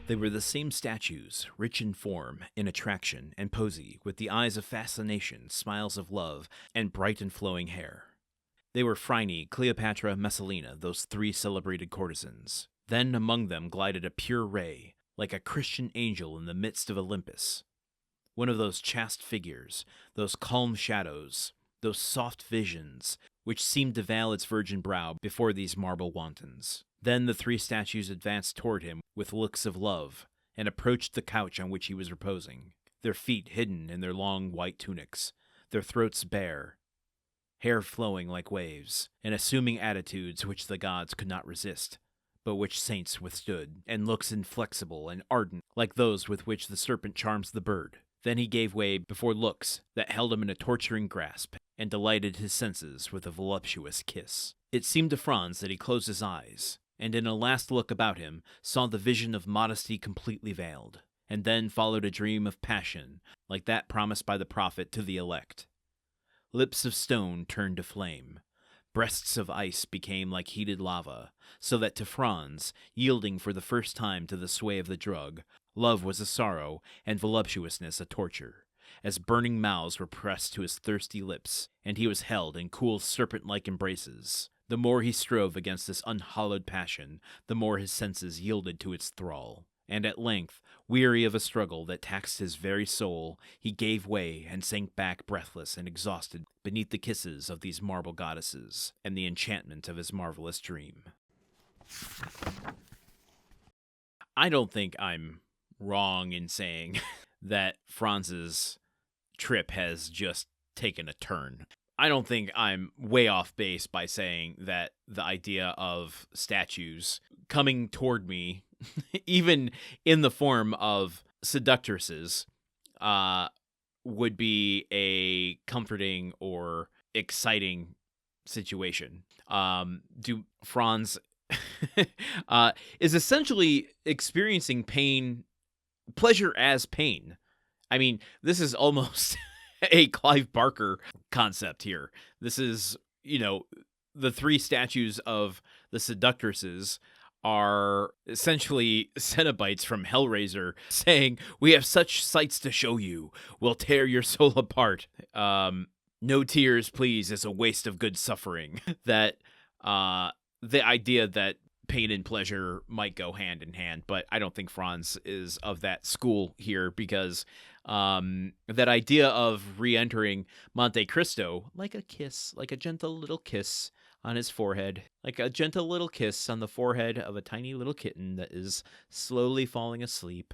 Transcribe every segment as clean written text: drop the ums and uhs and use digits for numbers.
They were the same statues, rich in form, in attraction, and posy, with the eyes of fascination, smiles of love, and bright and flowing hair. They were Phryne, Cleopatra, Messalina, those three celebrated courtesans. Then among them glided a pure ray, like a Christian angel in the midst of Olympus. One of those chaste figures, those calm shadows, those soft visions, which seemed to veil its virgin brow before these marble wantons. Then the three statues advanced toward him with looks of love, and approached the couch on which he was reposing, their feet hidden in their long white tunics, their throats bare, hair flowing like waves, and assuming attitudes which the gods could not resist, but which saints withstood, and looks inflexible and ardent like those with which the serpent charms the bird. Then he gave way before looks that held him in a torturing grasp, and delighted his senses with a voluptuous kiss. It seemed to Franz that he closed his eyes, and in a last look about him saw the vision of modesty completely veiled, and then followed a dream of passion, like that promised by the prophet to the elect. Lips of stone turned to flame, breasts of ice became like heated lava, so that to Franz, yielding for the first time to the sway of the drug, love was a sorrow, and voluptuousness a torture, as burning mouths were pressed to his thirsty lips, and he was held in cool serpent-like embraces. The more he strove against this unhallowed passion, the more his senses yielded to its thrall. And at length, weary of a struggle that taxed his very soul, he gave way and sank back breathless and exhausted beneath the kisses of these marble goddesses and the enchantment of his marvelous dream. I don't think I'm wrong in saying that Franz's trip has just taken a turn. I don't think I'm way off base by saying that the idea of statues coming toward me, even in the form of seductresses, would be a comforting or exciting situation. Franz is essentially experiencing pain, pleasure as pain. I mean, this is almost a Clive Barker concept here. This is, the three statues of the seductresses are essentially Cenobites from Hellraiser saying, "We have such sights to show you. We'll tear your soul apart. No tears, please, is a waste of good suffering." That the idea that pain and pleasure might go hand in hand, but I don't think Franz is of that school here, because that idea of re-entering Monte Cristo, like a kiss, like a gentle little kiss on his forehead, like a gentle little kiss on the forehead of a tiny little kitten that is slowly falling asleep.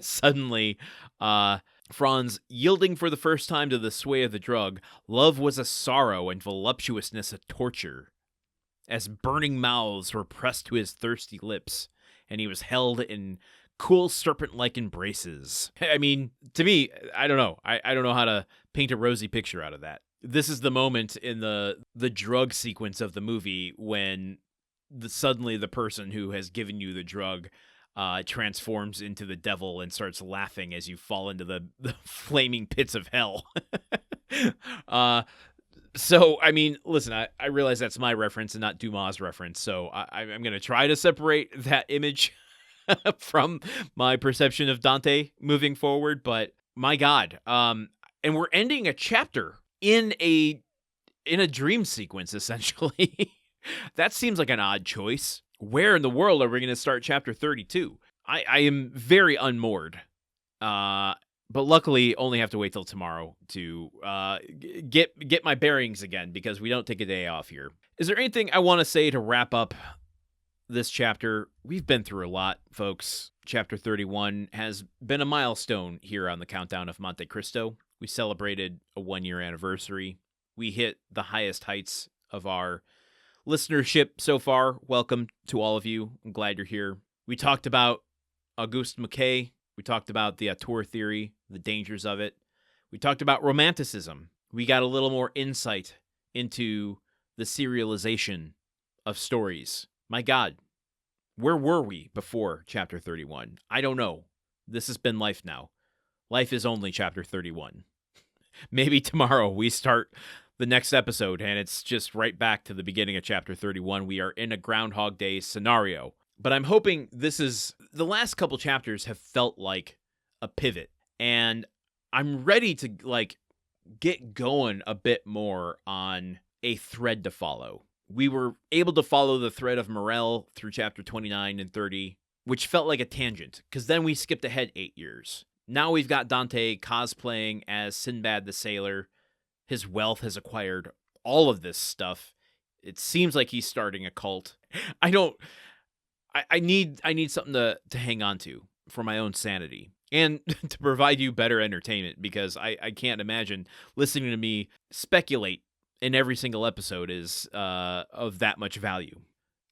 Suddenly, Franz, yielding for the first time to the sway of the drug, love was a sorrow and voluptuousness a torture, as burning mouths were pressed to his thirsty lips, and he was held in cool serpent-like embraces. I mean, to me, I don't know. I don't know how to paint a rosy picture out of that. This is the moment in the drug sequence of the movie when suddenly the person who has given you the drug transforms into the devil and starts laughing as you fall into the flaming pits of hell. So, I mean, listen, I realize that's my reference and not Dumas' reference, so I'm going to try to separate that image from my perception of Dante moving forward, but my God. And we're ending a chapter in a dream sequence, essentially. That seems like an odd choice. Where in the world are we going to start chapter 32? I am very unmoored. But luckily, only have to wait till tomorrow to get my bearings again, because we don't take a day off here. Is there anything I want to say to wrap up this chapter? We've been through a lot, folks. Chapter 31 has been a milestone here on the Countdown of Monte Cristo. We celebrated a 1-year anniversary. We hit the highest heights of our listenership so far. Welcome to all of you. I'm glad you're here. We talked about Auguste Mackay. We talked about the auteur theory, the dangers of it. We talked about romanticism. We got a little more insight into the serialization of stories. My God, where were we before chapter 31? I don't know. This has been life now. Life is only chapter 31. Maybe tomorrow we start the next episode and it's just right back to the beginning of chapter 31. We are in a Groundhog Day scenario. But I'm hoping the last couple chapters have felt like a pivot, and I'm ready to get going a bit more on a thread to follow. We were able to follow the thread of Morel through chapter 29 and 30, which felt like a tangent, because then we skipped ahead 8 years. Now we've got Dante cosplaying as Sinbad the Sailor. His wealth has acquired all of this stuff. It seems like he's starting a cult. I need something to hang on to for my own sanity and to provide you better entertainment, because I can't imagine listening to me speculate in every single episode is of that much value,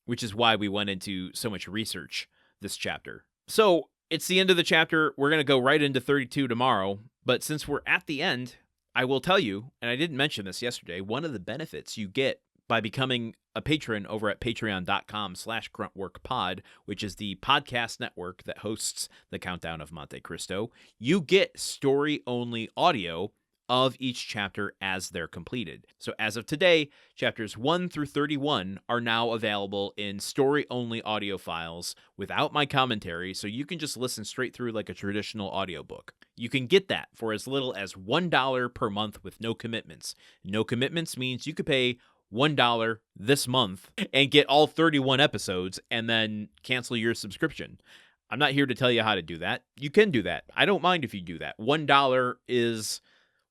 which is why we went into so much research this chapter. So it's the end of the chapter. We're going to go right into 32 tomorrow, but since we're at the end, I will tell you, and I didn't mention this yesterday, one of the benefits you get by becoming a patron over at patreon.com/gruntworkpod, which is the podcast network that hosts the Countdown of Monte Cristo, you get story-only audio of each chapter as they're completed. So as of today, chapters 1 through 31 are now available in story-only audio files without my commentary, so you can just listen straight through like a traditional audiobook. You can get that for as little as $1 per month with no commitments. No commitments means you could pay $1 this month and get all 31 episodes and then cancel your subscription. I'm not here to tell you how to do that. You can do that. I don't mind if you do that. $1 is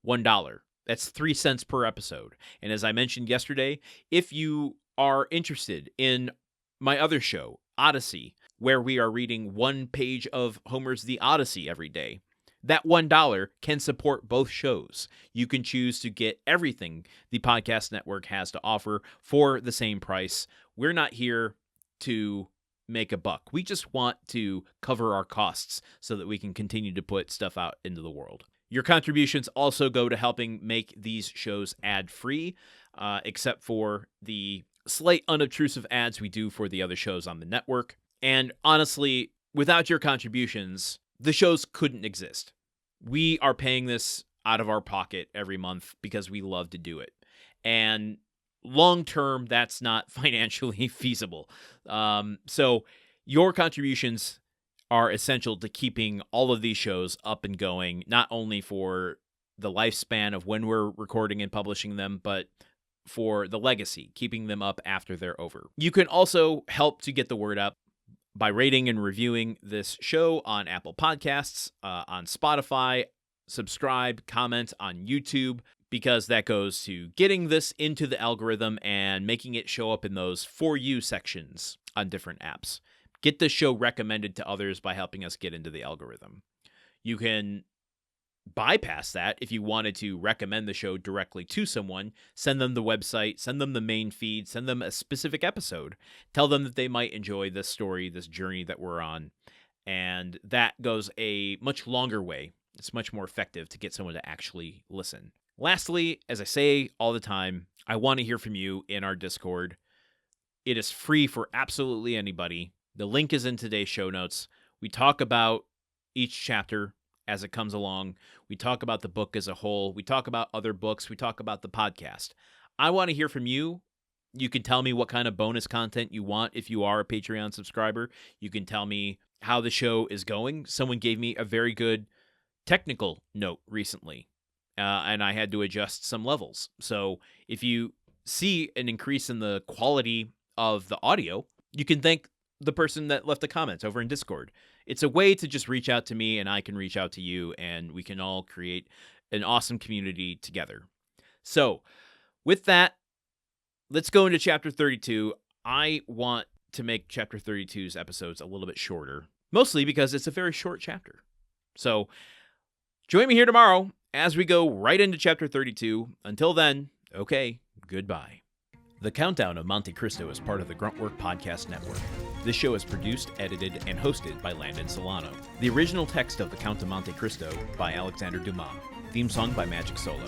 $1. That's 3 cents per episode. And as I mentioned yesterday, if you are interested in my other show, Odyssey, where we are reading one page of Homer's The Odyssey every day, that $1 can support both shows. You can choose to get everything the podcast network has to offer for the same price. We're not here to make a buck. We just want to cover our costs so that we can continue to put stuff out into the world. Your contributions also go to helping make these shows ad-free, except for the slight unobtrusive ads we do for the other shows on the network. And honestly, without your contributions, the shows couldn't exist. We are paying this out of our pocket every month because we love to do it. And long-term, that's not financially feasible. So your contributions are essential to keeping all of these shows up and going, not only for the lifespan of when we're recording and publishing them, but for the legacy, keeping them up after they're over. You can also help to get the word out by rating and reviewing this show on Apple Podcasts, on Spotify, subscribe, comment on YouTube, because that goes to getting this into the algorithm and making it show up in those For You sections on different apps. Get the show recommended to others by helping us get into the algorithm. You can bypass that if you wanted to recommend the show directly to someone. Send them the website, send them the main feed, send them a specific episode. Tell them that they might enjoy this story, this journey that we're on. And that goes a much longer way. It's much more effective to get someone to actually listen. Lastly, as I say all the time, I want to hear from you in our Discord. It is free for absolutely anybody. The link is in today's show notes. We talk about each chapter as it comes along. We talk about the book as a whole. We talk about other books. We talk about the podcast. I want to hear from you. You can tell me what kind of bonus content you want if you are a Patreon subscriber. You can tell me how the show is going. Someone gave me a very good technical note recently, and I had to adjust some levels. So if you see an increase in the quality of the audio, you can thank the person that left a comment over in Discord. It's a way to just reach out to me and I can reach out to you and we can all create an awesome community together. So with that, let's go into chapter 32. I want to make chapter 32's episodes a little bit shorter, mostly because it's a very short chapter. So join me here tomorrow as we go right into chapter 32. Until then, okay, goodbye. The Countdown of Monte Cristo is part of the Gruntwork Podcast Network. This show is produced, edited, and hosted by Landon Solano. The original text of The Count of Monte Cristo by Alexandre Dumas. Theme song by Magic Solo.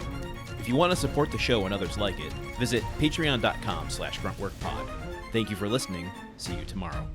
If you want to support the show and others like it, visit patreon.com/gruntworkpod. Thank you for listening. See you tomorrow.